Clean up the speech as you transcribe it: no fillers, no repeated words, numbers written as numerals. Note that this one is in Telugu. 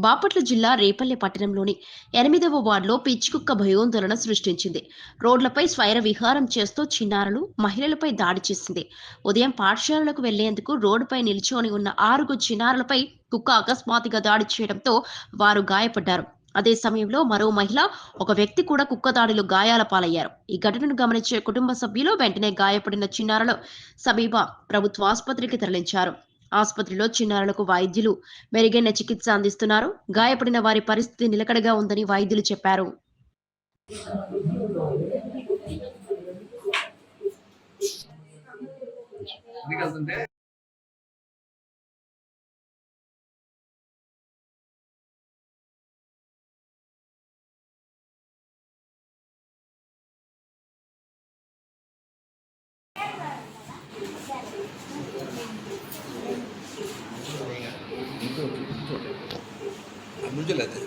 బాపట్ల జిల్లా రేపల్లె పట్టణంలోని 8వ వార్డులో పిచ్చికుక్క భయోందోళన సృష్టించింది. రోడ్లపై స్వైర విహారం చేస్తూ చిన్నారులు, మహిళలపై దాడి చేసింది. ఉదయం పాఠశాలలకు వెళ్లేందుకు రోడ్డుపై నిల్చొని ఉన్న 6 చిన్నారులపై కుక్క అకస్మాత్తుగా దాడి చేయడంతో వారు గాయపడ్డారు. అదే సమయంలో మరో మహిళ, ఒక వ్యక్తి కూడా కుక్క దాడిలో గాయాల పాలయ్యారు. ఈ ఘటనను గమనించే కుటుంబ సభ్యులు వెంటనే గాయపడిన చిన్నారులు సమీప ప్రభుత్వ ఆసుపత్రికి తరలించారు. ఆసుపత్రిలో చిన్నారులకు వైద్యులు మెరుగైన చికిత్స అందిస్తున్నారు. గాయపడిన వారి పరిస్థితి నిలకడగా ఉందని వైద్యులు చెప్పారు. मुझे लगता है